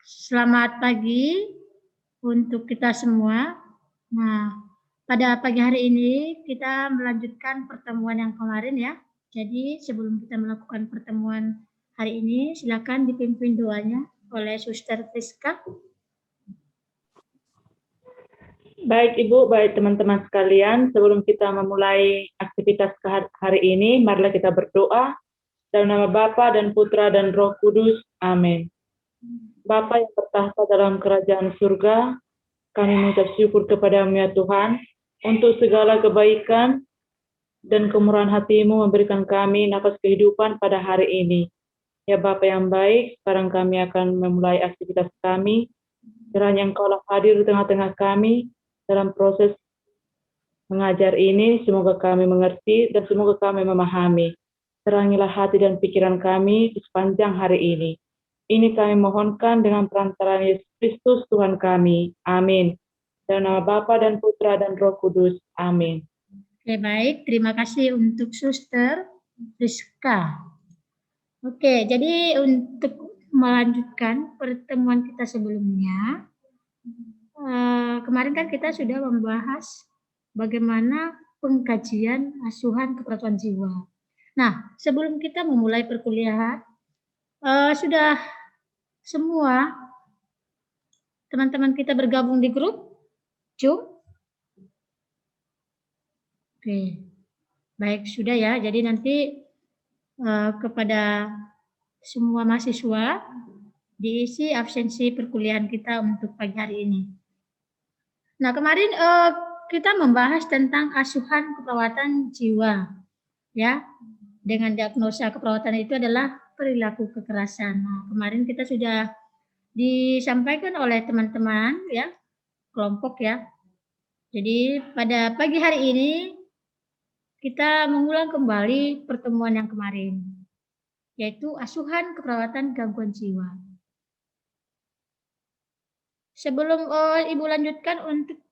Selamat pagi untuk kita semua. Nah, pada pagi hari ini kita melanjutkan pertemuan yang kemarin ya. Jadi sebelum kita melakukan pertemuan hari ini, silakan dipimpin doanya oleh Suster Priska. Baik Ibu, baik teman-teman sekalian, sebelum kita memulai aktivitas hari ini, marilah kita berdoa dalam nama Bapa dan Putra dan Roh Kudus. Amin. Bapa yang bertahta dalam kerajaan surga, kami mengucap syukur kepadamu ya Tuhan, untuk segala kebaikan dan kemurahan hati-Mu memberikan kami nafas kehidupan pada hari ini. Ya Bapa yang baik, sekarang kami akan memulai aktivitas kami. Kiranya Engkaulah hadir di tengah-tengah kami dalam proses mengajar ini, semoga kami mengerti dan semoga kami memahami. Terangilah hati dan pikiran kami di sepanjang hari ini. Ini kami mohonkan dengan perantaraan Yesus Kristus Tuhan kami. Amin. Dalam nama Bapa dan Putra dan Roh Kudus. Amin. Oke, baik. Terima kasih untuk Suster Rizka. Oke, jadi untuk melanjutkan pertemuan kita sebelumnya, kemarin kan kita sudah membahas bagaimana pengkajian asuhan keperawatan jiwa. Nah, sebelum kita memulai perkuliahan, sudah semua teman-teman kita bergabung di grup Zoom? Oke, baik sudah ya. Jadi nanti kepada semua mahasiswa diisi absensi perkuliahan kita untuk pagi hari ini. Nah, kemarin kita membahas tentang asuhan keperawatan jiwa, ya. Dengan diagnosa keperawatan itu adalah perilaku kekerasan. Nah, kemarin kita sudah disampaikan oleh teman-teman, ya, kelompok ya. Jadi pada pagi hari ini kita mengulang kembali pertemuan yang kemarin, yaitu asuhan keperawatan gangguan jiwa. Sebelum Ibu lanjutkan untuk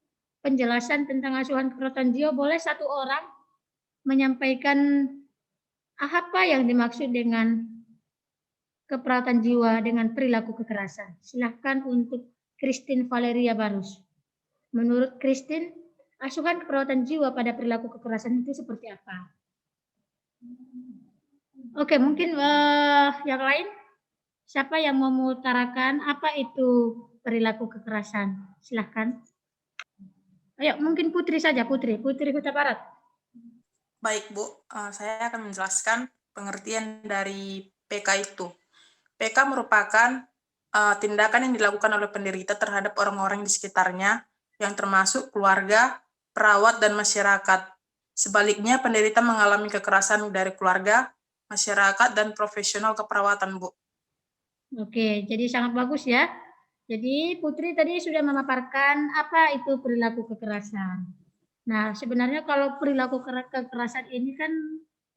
penjelasan tentang asuhan keperawatan jiwa, boleh satu orang menyampaikan apa yang dimaksud dengan keperawatan jiwa dengan perilaku kekerasan. Silakan untuk Christine Valeria Barus. Menurut Christine, asuhan keperawatan jiwa pada perilaku kekerasan itu seperti apa? Oke, mungkin yang lain, siapa yang mau mengutarakan apa itu perilaku kekerasan? Silahkan. Ayo, mungkin Putri saja, Putri Huta Barat. Baik Bu, saya akan menjelaskan pengertian dari PK itu. PK merupakan tindakan yang dilakukan oleh penderita terhadap orang-orang di sekitarnya, yang termasuk keluarga, perawat, dan masyarakat. Sebaliknya, penderita mengalami kekerasan dari keluarga, masyarakat, dan profesional keperawatan, Bu. Oke, jadi sangat bagus ya. Jadi Putri tadi sudah memaparkan apa itu perilaku kekerasan. Nah, sebenarnya kalau perilaku kekerasan ini kan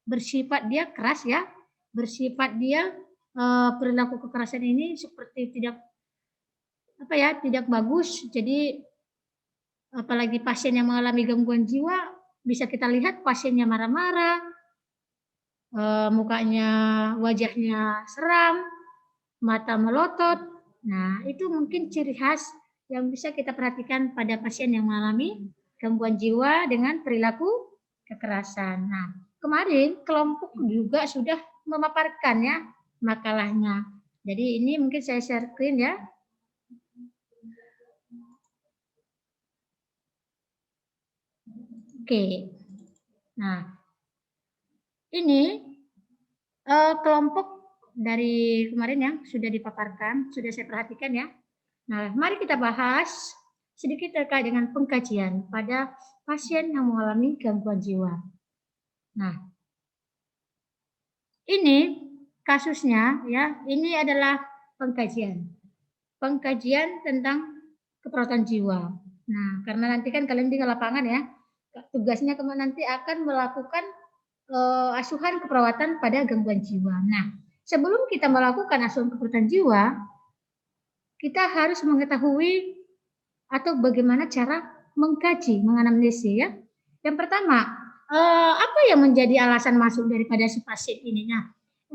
bersifat dia keras ya, bersifat dia perilaku kekerasan ini seperti tidak bagus. Jadi apalagi pasien yang mengalami gangguan jiwa, bisa kita lihat pasiennya marah-marah, mukanya, wajahnya seram, mata melotot. Nah, itu mungkin ciri khas yang bisa kita perhatikan pada pasien yang mengalami gangguan jiwa dengan perilaku kekerasan. Nah, kemarin kelompok juga sudah memaparkan ya makalahnya. Jadi ini mungkin saya share screen ya. Oke. Nah, ini kelompok dari kemarin yang sudah dipaparkan, sudah saya perhatikan ya. Nah, mari kita bahas sedikit terkait dengan pengkajian pada pasien yang mengalami gangguan jiwa. Nah, ini kasusnya ya, ini adalah pengkajian tentang keperawatan jiwa. Nah, karena nanti kan kalian di lapangan ya, tugasnya nanti akan melakukan asuhan keperawatan pada gangguan jiwa. Nah, sebelum kita melakukan asuhan keperawatan jiwa, kita harus mengetahui atau bagaimana cara mengkaji, menganamnesis ya. Yang pertama, apa yang menjadi alasan masuk daripada si pasien ini?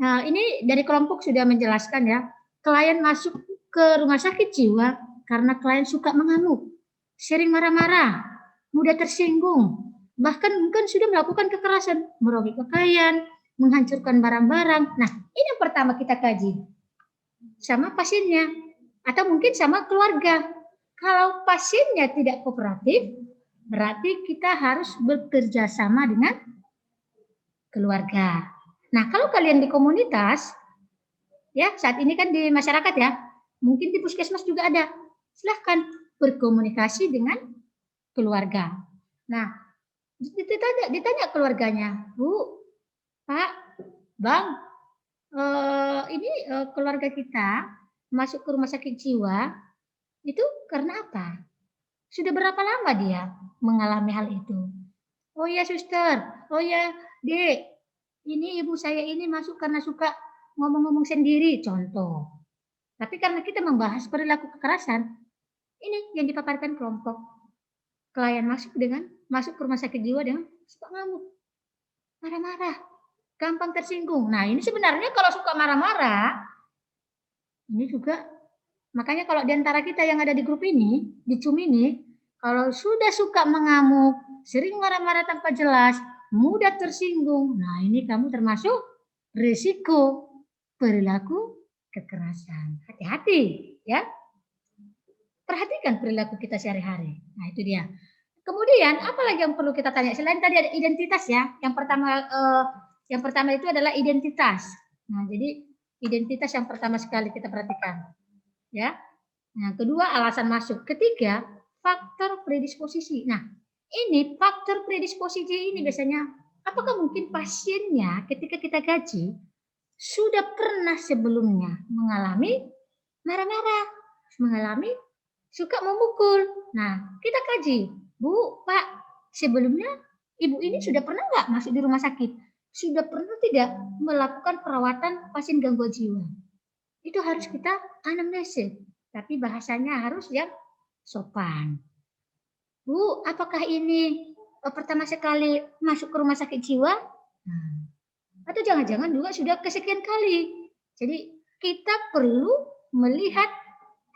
Nah, ini dari kelompok sudah menjelaskan ya, klien masuk ke rumah sakit jiwa karena klien suka mengamuk, sering marah-marah, mudah tersinggung, bahkan mungkin sudah melakukan kekerasan, merobek pakaian, menghancurkan barang-barang. Nah, ini yang pertama kita kaji sama pasiennya atau mungkin sama keluarga. Kalau pasiennya tidak kooperatif, berarti kita harus bekerja sama dengan keluarga. Nah, kalau kalian di komunitas, ya saat ini kan di masyarakat ya, mungkin di puskesmas juga ada. Silahkan berkomunikasi dengan keluarga. Nah, ditanya keluarganya, Bu, Pak, Bang, ini keluarga kita masuk ke rumah sakit jiwa itu karena apa? Sudah berapa lama dia mengalami hal itu? Oh ya suster, oh ya dek, ini ibu saya ini masuk karena suka ngomong-ngomong sendiri, contoh. Tapi karena kita membahas perilaku kekerasan, ini yang dipaparkan kelompok. Klien masuk ke rumah sakit jiwa dengan suka ngamuk, marah-marah, gampang tersinggung. Nah ini sebenarnya kalau suka marah-marah, ini juga makanya kalau diantara kita yang ada di grup ini, di Zoom ini, kalau sudah suka mengamuk, sering marah-marah tanpa jelas, mudah tersinggung, nah ini kamu termasuk risiko perilaku kekerasan. Hati-hati ya. Perhatikan perilaku kita sehari-hari. Nah itu dia. Kemudian apa lagi yang perlu kita tanya? Selain tadi ada identitas ya. Yang pertama itu adalah identitas. Nah jadi identitas yang pertama sekali kita perhatikan. Ya. Nah, kedua alasan masuk. Ketiga, faktor predisposisi. Nah, ini faktor predisposisi ini biasanya apakah mungkin pasiennya ketika kita gaji sudah pernah sebelumnya mengalami marah-marah, mengalami suka memukul. Nah, kita kaji, Bu, Pak, sebelumnya ibu ini sudah pernah nggak masuk di rumah sakit? Sudah pernah tidak melakukan perawatan pasien gangguan jiwa? Itu harus kita anamnesis, tapi bahasanya harus yang sopan. Bu, apakah ini pertama sekali masuk ke rumah sakit jiwa? Nah, atau jangan-jangan juga sudah kesekian kali. Jadi kita perlu melihat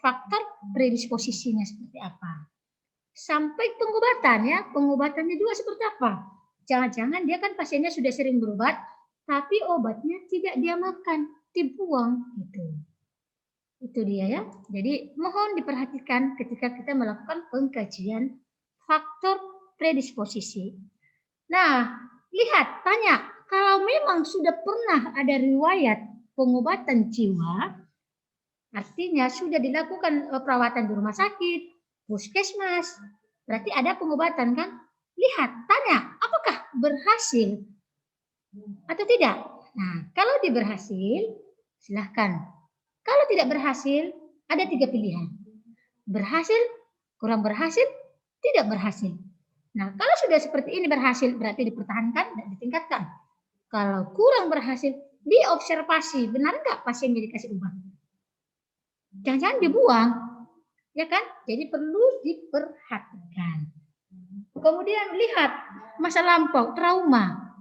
faktor predisposisinya seperti apa. Sampai pengobatan ya, pengobatannya juga seperti apa. Jangan-jangan dia kan pasiennya sudah sering berobat, tapi obatnya tidak dia makan, dibuang gitu. Itu dia ya. Jadi mohon diperhatikan ketika kita melakukan pengkajian faktor predisposisi. Nah, lihat, tanya, kalau memang sudah pernah ada riwayat pengobatan jiwa, artinya sudah dilakukan perawatan di rumah sakit, puskesmas, berarti ada pengobatan kan? Lihat, tanya, apakah berhasil atau tidak? Nah, kalau berhasil, silahkan. Kalau tidak berhasil, ada 3 pilihan. Berhasil, kurang berhasil, tidak berhasil. Nah, kalau sudah seperti ini berhasil, berarti dipertahankan dan ditingkatkan. Kalau kurang berhasil, diobservasi. Benar nggak pasiennya dikasih obat? Jangan-jangan dibuang. Ya kan? Jadi perlu diperhatikan. Kemudian lihat masa lampau, trauma.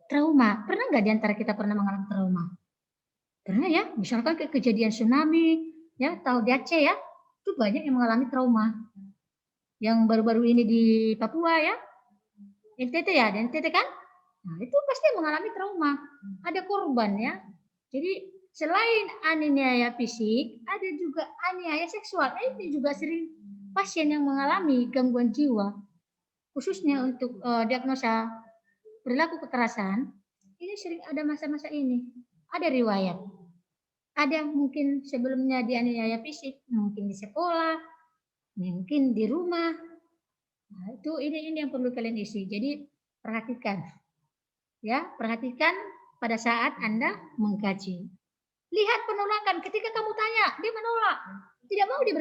Trauma. Pernah nggak diantara kita pernah mengalami trauma? Pernah ya, misalkan ke kejadian tsunami, ya, tahu di Aceh ya, itu banyak yang mengalami trauma. Yang baru-baru ini di Papua ya, NTT ya, di NTT kan? Nah, itu pasti mengalami trauma. Ada korban ya. Jadi selain aniaya fisik, ada juga aniaya seksual. Ini juga sering pasien yang mengalami gangguan jiwa, khususnya untuk diagnosa perilaku kekerasan. Ini sering ada masa-masa ini. Ada riwayat. Ada mungkin sebelumnya dianiaya fisik, mungkin di sekolah, mungkin di rumah. Nah, itu ini yang perlu kalian isi. Jadi perhatikan. Ya, perhatikan pada saat Anda mengkaji. Lihat penolakan ketika kamu tanya, dia menolak. Tidak mau dia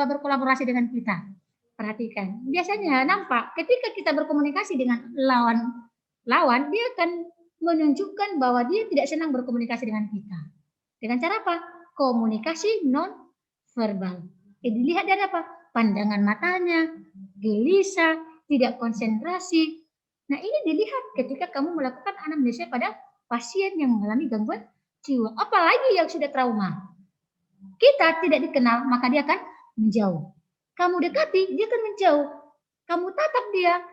berkolaborasi dengan kita. Perhatikan. Biasanya nampak ketika kita berkomunikasi dengan lawan dia akan menunjukkan bahwa dia tidak senang berkomunikasi dengan kita. Dengan cara apa? Komunikasi non verbal. Dilihat dari apa? Pandangan matanya, gelisah, tidak konsentrasi. Nah, ini dilihat ketika kamu melakukan anamnesia pada pasien yang mengalami gangguan jiwa. Apalagi yang sudah trauma. kita tidak dikenal, maka dia akan menjauh. Kamu dekati, dia akan menjauh. Kamu tatap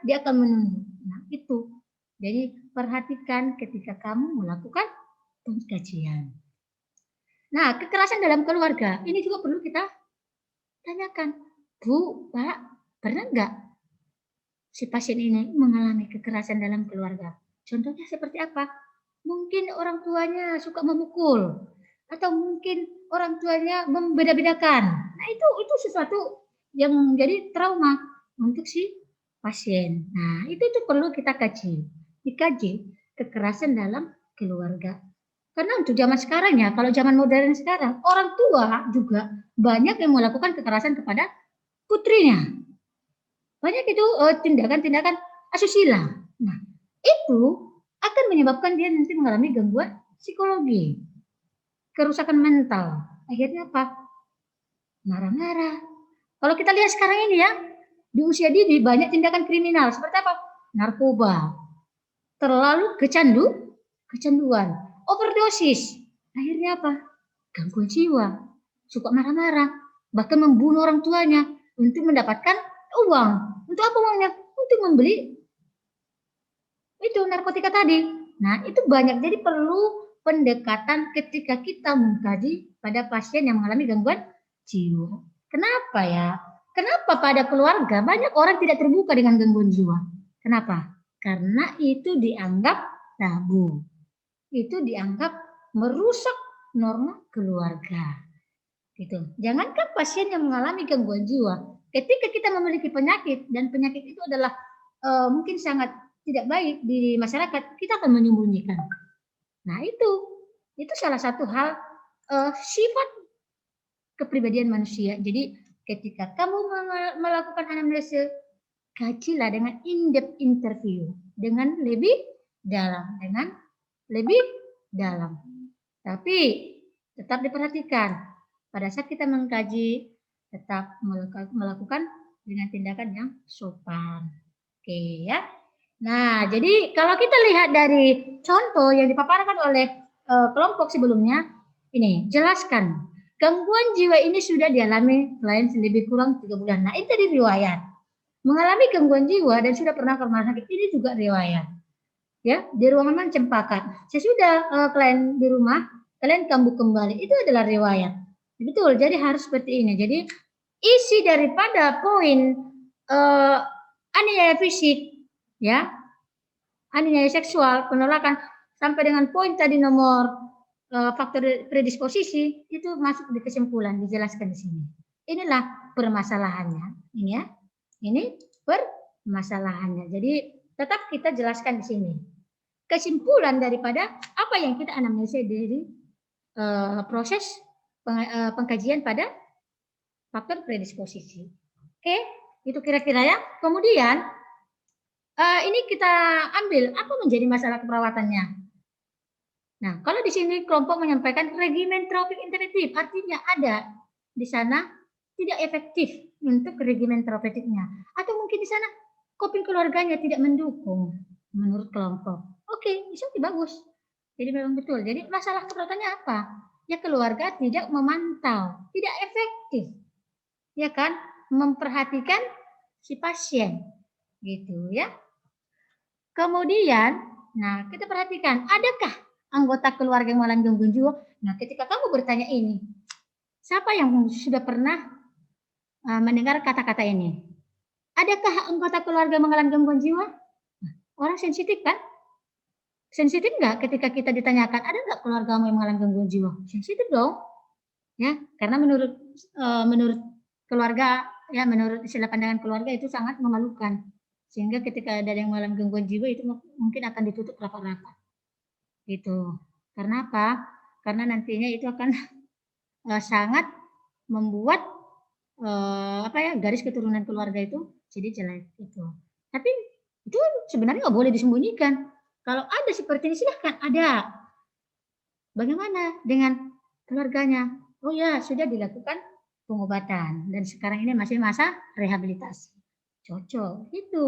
dia akan menunduk. Nah, itu. Jadi perhatikan ketika kamu melakukan pengkajian. Nah, kekerasan dalam keluarga, ini juga perlu kita tanyakan. Bu, Pak, pernah nggak si pasien ini mengalami kekerasan dalam keluarga? Contohnya seperti apa? Mungkin orang tuanya suka memukul, atau mungkin orang tuanya membeda-bedakan. Nah, itu sesuatu yang menjadi trauma untuk si pasien. Nah, itu perlu kita dikaji kekerasan dalam keluarga. Karena untuk zaman sekarang ya, kalau zaman modern sekarang, orang tua juga banyak yang melakukan kekerasan kepada putrinya. Banyak itu tindakan-tindakan asusila. Nah, itu akan menyebabkan dia nanti mengalami gangguan psikologi, kerusakan mental. Akhirnya apa? Marah-marah. Kalau kita lihat sekarang ini ya, di usia dini banyak tindakan kriminal seperti apa? Narkoba, terlalu kecanduan, overdosis. Akhirnya apa? Gangguan jiwa, suka marah-marah, bahkan membunuh orang tuanya untuk mendapatkan uang. Untuk apa uangnya? Untuk membeli itu narkotika tadi. Nah, itu banyak. Jadi perlu pendekatan ketika kita mengkaji pada pasien yang mengalami gangguan jiwa. Kenapa ya? Kenapa pada keluarga banyak orang tidak terbuka dengan gangguan jiwa? Kenapa? Karena itu dianggap tabu. Itu dianggap merusak norma keluarga. Gitu. Jangankan pasien yang mengalami gangguan jiwa, ketika kita memiliki penyakit dan penyakit itu adalah mungkin sangat tidak baik di masyarakat, kita akan menyembunyikan. Nah, itu salah satu hal sifat kepribadian manusia. Jadi ketika kamu melakukan anamnesa, kajilah dengan in-depth interview, dengan lebih dalam. Tapi tetap diperhatikan pada saat kita mengkaji, tetap melakukan dengan tindakan yang sopan. Oke ya. Nah, jadi kalau kita lihat dari contoh yang dipaparkan oleh kelompok sebelumnya, ini jelaskan gangguan jiwa ini sudah dialami klien lebih kurang 3 bulan. Nah, itu tadi riwayat. Mengalami gangguan jiwa dan sudah pernah ke rumah sakit, ini juga riwayat. Ya, di ruangan cempaka. Sesudah klien di rumah, kalian kambuh kembali. Itu adalah riwayat. Betul, jadi harus seperti ini. Jadi isi daripada poin aniaya fisik, ya, aniaya seksual, penolakan, sampai dengan poin tadi nomor faktor predisposisi, itu masuk di kesimpulan, dijelaskan di sini. Inilah permasalahannya, ini ya, ini permasalahannya. Jadi tetap kita jelaskan di sini. Kesimpulan daripada apa yang kita anamnesa dari proses pengkajian pada faktor predisposisi. Oke, itu kira-kira ya. Kemudian ini kita ambil apa menjadi masalah keperawatannya. Nah, kalau di sini kelompok menyampaikan regimen terapeutik interaktif, artinya ada di sana tidak efektif untuk regimen terapeutiknya, atau mungkin di sana coping keluarganya tidak mendukung menurut kelompok. Oke, itu bagus. Jadi memang betul. Jadi masalah keperawatannya apa? Ya keluarga tidak memantau, tidak efektif, ya kan, memperhatikan si pasien, gitu ya. Kemudian, nah kita perhatikan, adakah anggota keluarga yang mengalami gangguan jiwa? Nah, ketika kamu bertanya ini, siapa yang sudah pernah mendengar kata-kata ini? Adakah anggota keluarga mengalami gangguan jiwa? Nah, orang sensitif kan? Sensitif nggak ketika kita ditanyakan, ada nggak keluargamu yang mengalami gangguan jiwa? Sensitif dong, ya, karena menurut keluarga, ya, menurut istilah pandangan keluarga itu sangat memalukan, sehingga ketika ada yang mengalami gangguan jiwa itu mungkin akan ditutup rapat-rapat, gitu. Karena apa? Karena nantinya itu akan sangat membuat garis keturunan keluarga itu jadi jelek itu. Tapi itu sebenarnya nggak boleh disembunyikan. Kalau ada seperti ini silahkan ada. Bagaimana dengan keluarganya? Oh ya, sudah dilakukan pengobatan dan sekarang ini masih masa rehabilitasi. Cocok itu.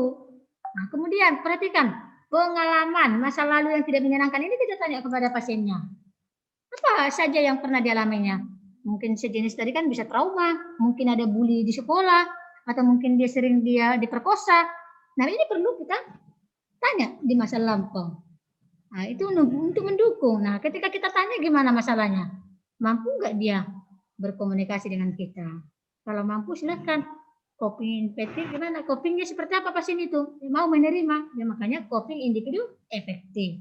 Nah, kemudian perhatikan pengalaman masa lalu yang tidak menyenangkan ini kita tanya kepada pasiennya. Apa saja yang pernah dialaminya? Mungkin sejenis tadi kan bisa trauma, mungkin ada bully di sekolah, atau mungkin dia diperkosa. Nah, ini perlu kita tanya di masa lampau. Nah, itu untuk mendukung. Nah, ketika kita tanya gimana masalahnya, mampu nggak dia berkomunikasi dengan kita? Kalau mampu silakan. Coping empati gimana? Copingnya seperti apa pasien itu? Mau menerima. Ya, makanya coping individu efektif.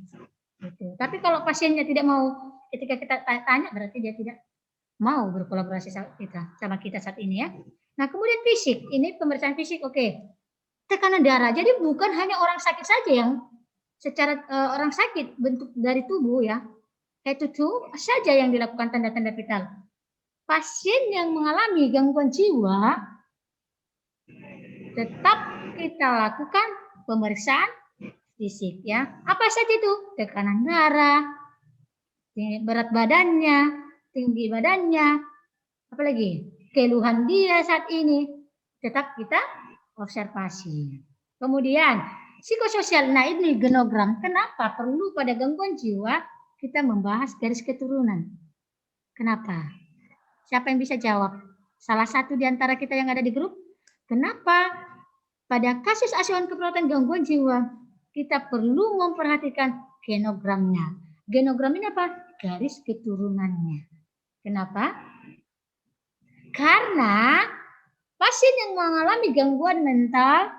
Gitu. Tapi kalau pasiennya tidak mau, ketika kita tanya berarti dia tidak mau berkolaborasi sama kita saat ini ya. Nah, kemudian fisik. Ini pemeriksaan fisik, oke. Tekanan darah. Jadi bukan hanya orang sakit saja yang secara orang sakit bentuk dari tubuh ya. Itu saja yang dilakukan tanda-tanda vital. Pasien yang mengalami gangguan jiwa tetap kita lakukan pemeriksaan fisik ya. Apa saja itu? Tekanan darah, berat badannya, tinggi badannya, apalagi keluhan dia saat ini, tetap kita observasi. Kemudian psikososial, nah ini genogram. Kenapa perlu pada gangguan jiwa kita membahas garis keturunan? Kenapa? Siapa yang bisa jawab? Salah satu di antara kita yang ada di grup. Kenapa pada kasus asuhan keperawatan gangguan jiwa kita perlu memperhatikan genogramnya? Genogram ini apa? Garis keturunannya. Kenapa? Karena pasien yang mengalami gangguan mental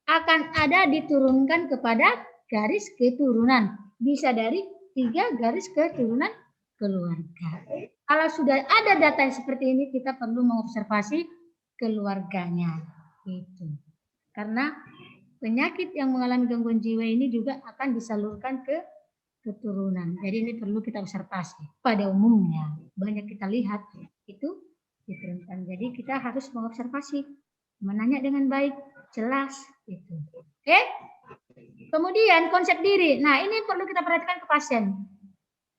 akan ada diturunkan kepada garis keturunan. Bisa dari 3 garis keturunan keluarga. Kalau sudah ada data seperti ini, kita perlu mengobservasi keluarganya. Itu. Karena penyakit yang mengalami gangguan jiwa ini juga akan disalurkan ke keturunan. Jadi ini perlu kita observasi. Pada umumnya banyak kita lihat itu diturunkan. Jadi kita harus mengobservasi, menanya dengan baik, jelas itu. Oke? Kemudian konsep diri. Nah, ini perlu kita perhatikan ke pasien.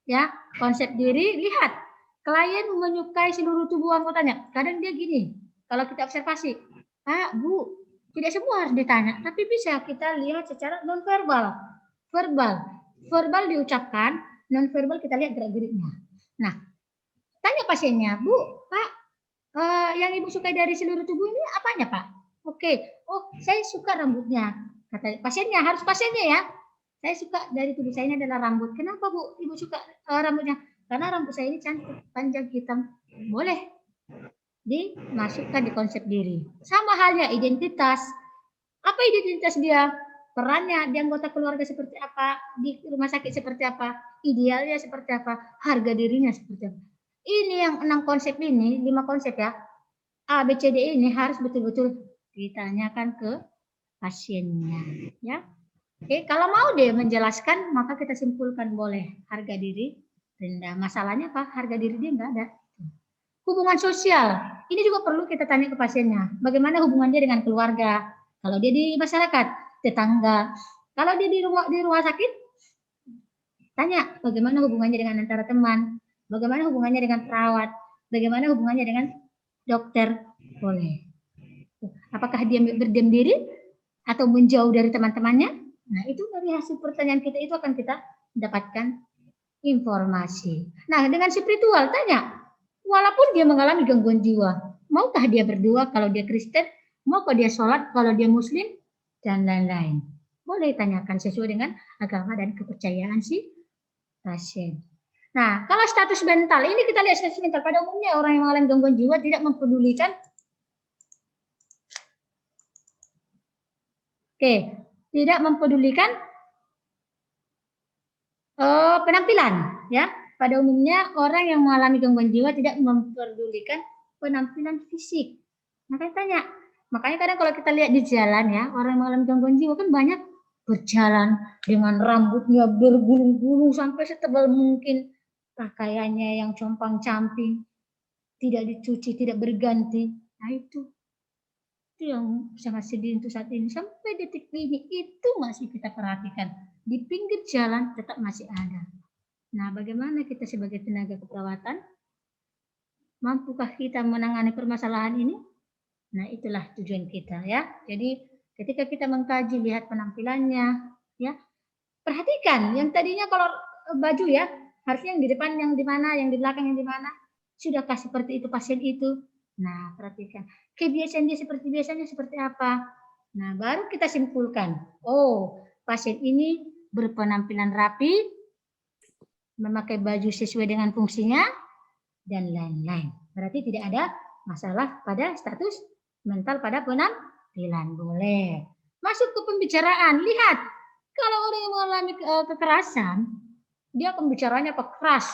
Ya, konsep diri, lihat. Klien menyukai seluruh tubuh anggotanya. Kadang dia gini. Kalau kita observasi, Pak, Bu, tidak semua harus ditanya, tapi bisa kita lihat secara nonverbal. Verbal diucapkan, nonverbal kita lihat gerak-geriknya. Nah, tanya pasiennya, Bu, Pak, yang Ibu sukai dari seluruh tubuh ini apanya, Pak? Oke, oh saya suka rambutnya. Kata pasiennya, harus pasiennya ya. Saya suka dari tubuh saya ini adalah rambut. Kenapa, Bu, Ibu suka rambutnya? Karena rambut saya ini cantik, panjang, hitam. Boleh dimasukkan di konsep diri. Sama halnya identitas. Apa identitas dia? Perannya di anggota keluarga seperti apa? Di rumah sakit seperti apa? Idealnya seperti apa? Harga dirinya seperti apa? Ini yang 6 konsep ini, 5 konsep ya. A, B, C, D ini harus betul-betul ditanyakan ke pasiennya. Ya. Oke, kalau mau dia menjelaskan, maka kita simpulkan boleh. Harga diri rendah. Masalahnya apa? Harga diri dia enggak ada. Hubungan sosial, ini juga perlu kita tanya ke pasiennya. Bagaimana hubungan dia dengan keluarga? Kalau dia di masyarakat, tetangga. Kalau dia di rumah sakit, tanya bagaimana hubungannya dengan antara teman, bagaimana hubungannya dengan perawat, bagaimana hubungannya dengan dokter. Boleh. Apakah dia berdiam diri atau menjauh dari teman-temannya? Nah, itu dari hasil pertanyaan kita itu akan kita dapatkan informasi. Nah, dengan spiritual, tanya. Walaupun dia mengalami gangguan jiwa, maukah dia berdoa kalau dia Kristen, maukah dia sholat kalau dia Muslim, dan lain-lain. Boleh tanyakan sesuai dengan agama dan kepercayaan si pasien. Nah, kalau status mental, ini kita lihat status mental. Pada umumnya orang yang mengalami gangguan jiwa tidak mempedulikan penampilan, ya. Pada umumnya orang yang mengalami gangguan jiwa tidak memperdulikan penampilan fisik. Makanya kadang kalau kita lihat di jalan ya, orang yang mengalami gangguan jiwa kan banyak berjalan dengan rambutnya bergulung-gulung sampai setebal mungkin, pakaiannya yang compang-camping, tidak dicuci, tidak berganti. Nah itu yang sangat sedih untuk saat ini. Sampai detik ini itu masih kita perhatikan. Di pinggir jalan tetap masih ada. Nah, bagaimana kita sebagai tenaga keperawatan? Mampukah kita menangani permasalahan ini? Nah, itulah tujuan kita ya. Jadi, ketika kita mengkaji, lihat penampilannya, ya. Perhatikan, yang tadinya kalau baju ya, harusnya yang di depan yang di mana, yang di belakang yang di mana. Sudahkah seperti itu pasien itu? Nah, perhatikan. Kebiasaan dia seperti biasanya seperti apa? Nah, baru kita simpulkan. Oh, pasien ini berpenampilan rapi, memakai baju sesuai dengan fungsinya, dan lain-lain. Berarti tidak ada masalah pada status mental pada penampilan. Boleh. Masuk ke pembicaraan. Lihat, kalau orang yang mengalami kekerasan, dia pembicaranya keras,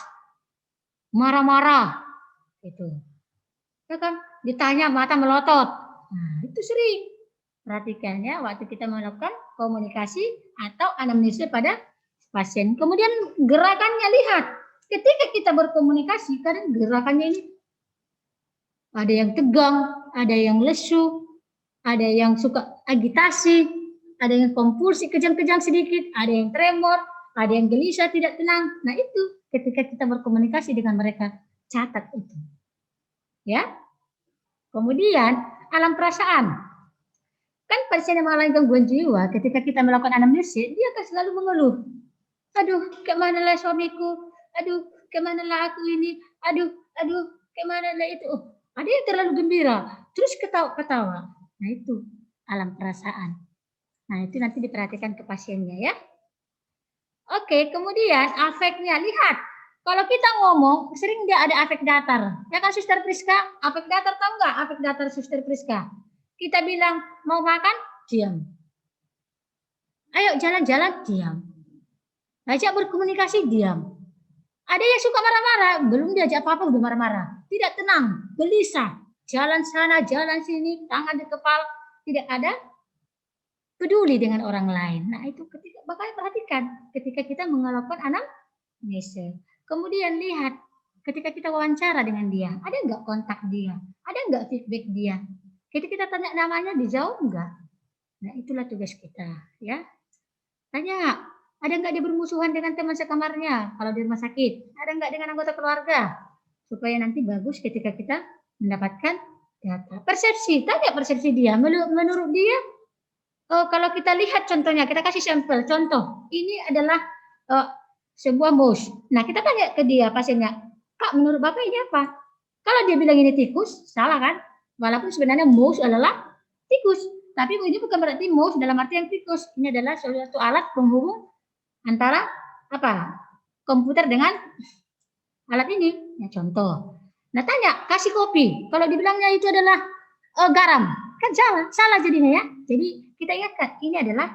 marah-marah, itu. Ya kan? Ditanya mata melotot. Nah, itu sering. Perhatikan ya, waktu kita melakukan komunikasi atau anamnesis pada pasien. Kemudian gerakannya, lihat. Ketika kita berkomunikasi, kadang gerakannya ini ada yang tegang, ada yang lesu, ada yang suka agitasi, ada yang kompulsi kejang-kejang sedikit, ada yang tremor, ada yang gelisah, tidak tenang. Nah itu ketika kita berkomunikasi dengan mereka, catat itu. Ya. Kemudian alam perasaan. Kan pasien yang mengalami gangguan jiwa, ketika kita melakukan anamnesis, dia akan selalu mengeluh. Aduh, kemanalah suamiku? Aduh, kemanalah aku ini? Aduh, kemanalah itu? Oh, ada yang terlalu gembira, terus ketawa-ketawa. Nah itu alam perasaan. Nah itu nanti diperhatikan ke pasiennya ya. Oke, kemudian afeknya, lihat. Kalau kita ngomong, sering dia ada afek datar. Ya kan Suster Priska? Afek datar tahu nggak? Afek datar Suster Priska. Kita bilang mau makan, diam. Ayo jalan-jalan, diam. Ajak berkomunikasi, diam. Ada yang suka marah-marah, belum diajak apa-apa udah marah-marah. Tidak tenang, gelisah. Jalan sana, jalan sini, tangan di kepala. Tidak ada peduli dengan orang lain. Nah itu makanya perhatikan ketika kita melakukan anamnesis. Kemudian lihat ketika kita wawancara dengan dia, ada nggak kontak dia? Ada nggak feedback dia? Ketika kita tanya namanya, dijawab enggak? Nah, itulah tugas kita, ya. Tanya, ada enggak dia bermusuhan dengan teman sekamarnya kalau di rumah sakit? Ada enggak dengan anggota keluarga? Supaya nanti bagus ketika kita mendapatkan data. Persepsi, tanya persepsi dia. Menurut dia, kalau kita lihat contohnya, kita kasih sampel. Contoh, ini adalah sebuah mouse. Nah, kita tanya ke dia, pasiennya, Kak, menurut Bapak ini apa? Kalau dia bilang ini tikus, salah kan? Walaupun sebenarnya mouse adalah tikus, tapi ini bukan berarti mouse dalam arti yang tikus. Ini adalah suatu alat penghubung antara apa? Komputer dengan alat ini. Ya, contoh. Nah, tanya, kasih kopi. Kalau dibilangnya itu adalah garam, kan salah jadinya ya. Jadi kita ingatkan ini adalah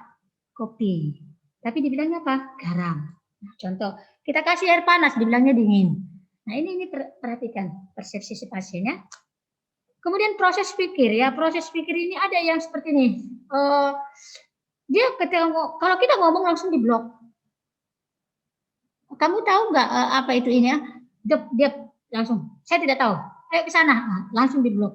kopi. Tapi dibilangnya apa? Garam. Nah, contoh, kita kasih air panas, dibilangnya dingin. Nah, ini perhatikan persepsi si pasiennya. Kemudian proses pikir ya, proses pikir ini ada yang seperti ini. Dia ketika kalau kita ngomong langsung diblok. Kamu tahu nggak apa itu ini ya? Dia langsung, saya tidak tahu. Ayo ke sana, langsung diblok.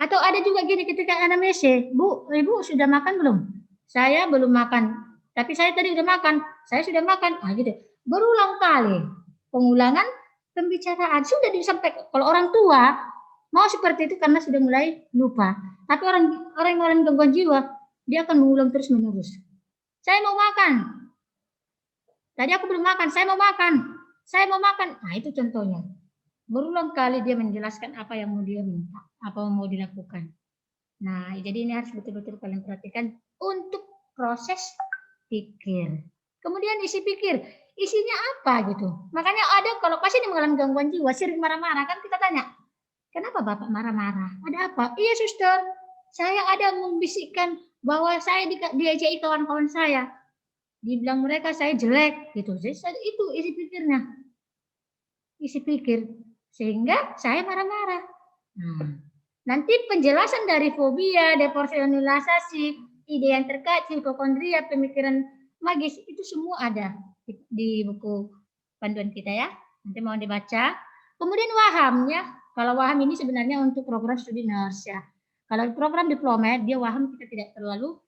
Atau ada juga gini ketika anamnesis, Bu, Ibu sudah makan belum? Saya belum makan, tapi saya tadi udah makan. Saya sudah makan, gitu. Berulang kali pengulangan pembicaraan sudah disampaikan. Kalau orang tua mau seperti itu karena sudah mulai lupa. Tapi orang yang mengalami gangguan jiwa, dia akan mengulang terus menerus. Saya mau makan. Tadi aku belum makan, saya mau makan. Saya mau makan. Nah, itu contohnya. Berulang kali dia menjelaskan apa yang mau dia minta, apa yang mau dilakukan. Nah, jadi ini harus betul-betul kalian perhatikan untuk proses pikir. Kemudian isi pikir, isinya apa gitu. Makanya ada kalau pasien yang mengalami gangguan jiwa sering marah-marah, kan kita tanya, kenapa Bapak marah-marah? Ada apa? Iya, Suster. Saya ada membisikkan bahwa saya diajaki kawan-kawan saya. Dibilang mereka saya jelek gitu. Jadi itu isi pikirnya. Isi pikir sehingga saya marah-marah. Nah, nanti penjelasan dari fobia, depersonalisasi, ide yang terkait hipokondria, pemikiran magis itu semua ada di buku panduan kita ya. Nanti mau dibaca. Kemudian waham ya. Kalau waham ini sebenarnya untuk program studi nurse ya. Kalau program diplomat dia waham kita tidak terlalu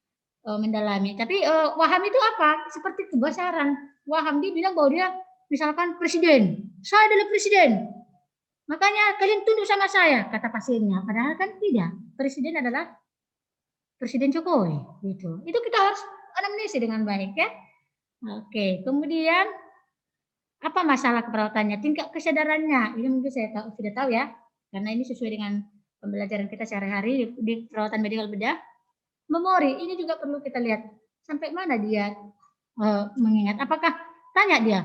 mendalami. Tapi waham itu apa? Seperti kebesaran. Waham dia bilang bahwa dia misalkan presiden. Saya adalah presiden. Makanya kalian tunduk sama saya, kata pasiennya. Padahal kan tidak. Presiden adalah Presiden Jokowi. Gitu. Itu kita harus anamnesis dengan baik ya. Oke, kemudian Apa masalah keperawatannya? Tingkat kesadarannya. Ini mungkin saya sudah tahu ya, karena ini sesuai dengan pembelajaran kita sehari-hari di perawatan medikal bedah. Memori, ini juga perlu kita lihat. Sampai mana dia mengingat. Apakah tanya dia,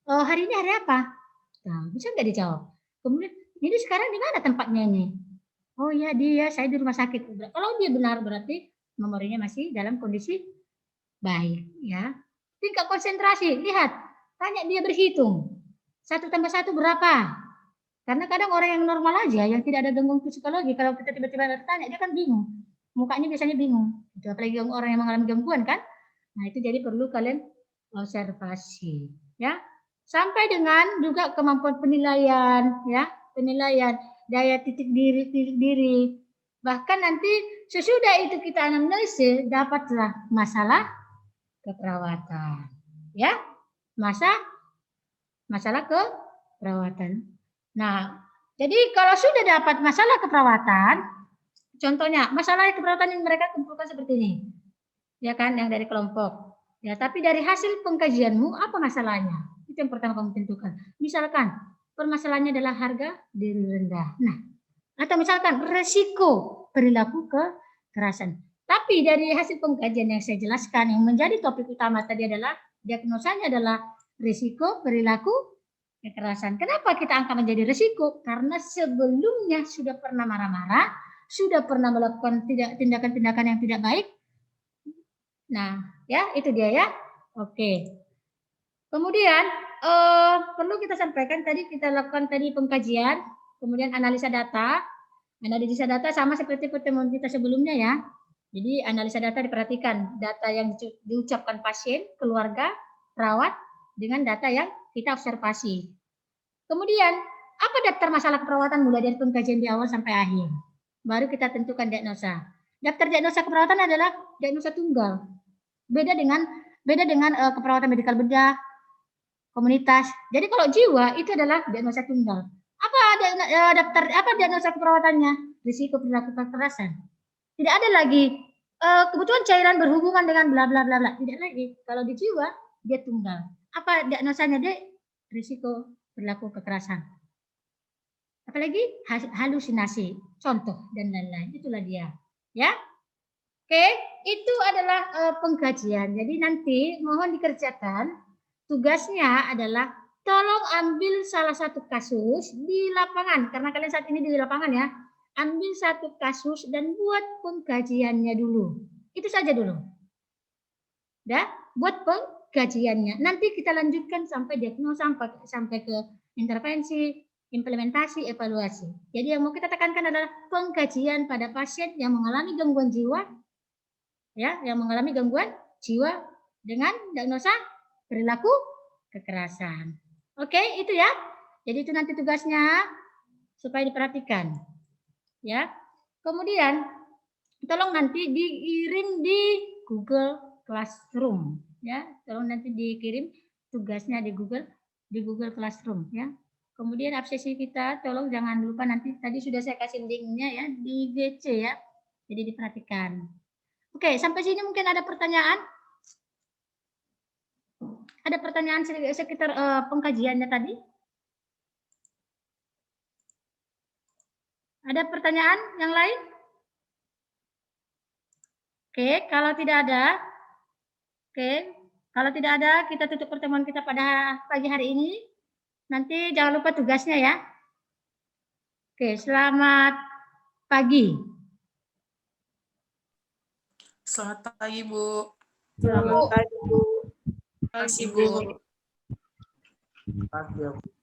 hari ini hari apa? Nah, bisa nggak dijawab? Kemudian, ini sekarang di mana tempatnya ini? Oh ya dia, saya di rumah sakit. Kalau dia benar berarti memorinya masih dalam kondisi baik, ya. Tingkat konsentrasi, lihat, tanya dia berhitung. 1 tambah 1 berapa? Karena kadang orang yang normal aja, yang tidak ada gangguan psikologi, kalau kita tiba-tiba bertanya, dia kan bingung. Mukanya biasanya bingung. Itu apalagi orang yang mengalami gangguan kan? Nah itu jadi perlu kalian observasi, ya. Sampai dengan juga kemampuan penilaian, ya, penilaian daya titik diri. Bahkan nanti sesudah itu kita anamnesis, dapatlah masalah keperawatan, ya, masalah keperawatan. Nah, jadi kalau sudah dapat masalah keperawatan, contohnya masalah keperawatan yang mereka kumpulkan seperti ini, ya kan, yang dari kelompok. Ya, tapi dari hasil pengkajianmu apa masalahnya? Itu yang pertama kamu tentukan. Misalkan permasalahannya adalah harga diri rendah. Nah, atau misalkan resiko perilaku kekerasan. Tapi dari hasil pengkajian yang saya jelaskan, yang menjadi topik utama tadi adalah diagnosanya adalah risiko perilaku kekerasan. Kenapa kita angkat menjadi risiko? Karena sebelumnya sudah pernah marah-marah, sudah pernah melakukan tindakan-tindakan yang tidak baik. Nah, ya itu dia ya. Oke. Kemudian perlu kita sampaikan tadi kita lakukan tadi pengkajian, kemudian analisa data. Analisa data sama seperti pertemuan kita sebelumnya ya. Jadi analisa data diperhatikan data yang diucapkan pasien, keluarga, perawat dengan data yang kita observasi. Kemudian apa daftar masalah keperawatan mulai dari pengkajian di awal sampai akhir. Baru kita tentukan diagnosa. Daftar diagnosa keperawatan adalah diagnosa tunggal. Beda dengan keperawatan medikal bedah, komunitas. Jadi kalau jiwa itu adalah diagnosa tunggal. Apa daftar apa diagnosa keperawatannya? Risiko perilaku kekerasan. Tidak ada lagi kebutuhan cairan berhubungan dengan bla bla bla bla. Tidak lagi. Kalau di jiwa dia tunggal. Apa diagnosanya dia? Risiko perilaku kekerasan. Apalagi halusinasi, contoh dan lain-lain. Itulah dia. Ya. Oke, itu adalah pengkajian. Jadi nanti mohon dikerjakan. Tugasnya adalah tolong ambil salah satu kasus di lapangan. Karena kalian saat ini di lapangan ya. Ambil satu kasus dan buat pengkajiannya dulu. Itu saja dulu. Ya, buat pengkajiannya. Nanti kita lanjutkan sampai diagnosa, sampai ke intervensi, implementasi, evaluasi. Jadi yang mau kita tekankan adalah pengkajian pada pasien yang mengalami gangguan jiwa, ya, yang mengalami gangguan jiwa dengan diagnosa perilaku kekerasan. Oke, itu ya. Jadi itu nanti tugasnya supaya diperhatikan. Ya. Kemudian tolong nanti dikirim di Google Classroom, ya. Tolong nanti dikirim tugasnya di Google Classroom, ya. Kemudian absesi kita tolong jangan lupa nanti tadi sudah saya kasih linknya ya di GC ya. Jadi diperhatikan. Oke, sampai sini mungkin ada pertanyaan? Ada pertanyaan sekitar pengkajiannya tadi? Ada pertanyaan yang lain? Oke, kalau tidak ada, kita tutup pertemuan kita pada pagi hari ini. Nanti jangan lupa tugasnya ya. Oke, selamat pagi. Selamat pagi, Bu. Selamat pagi, Bu. Terima kasih, Bu. Terima kasih, Bu.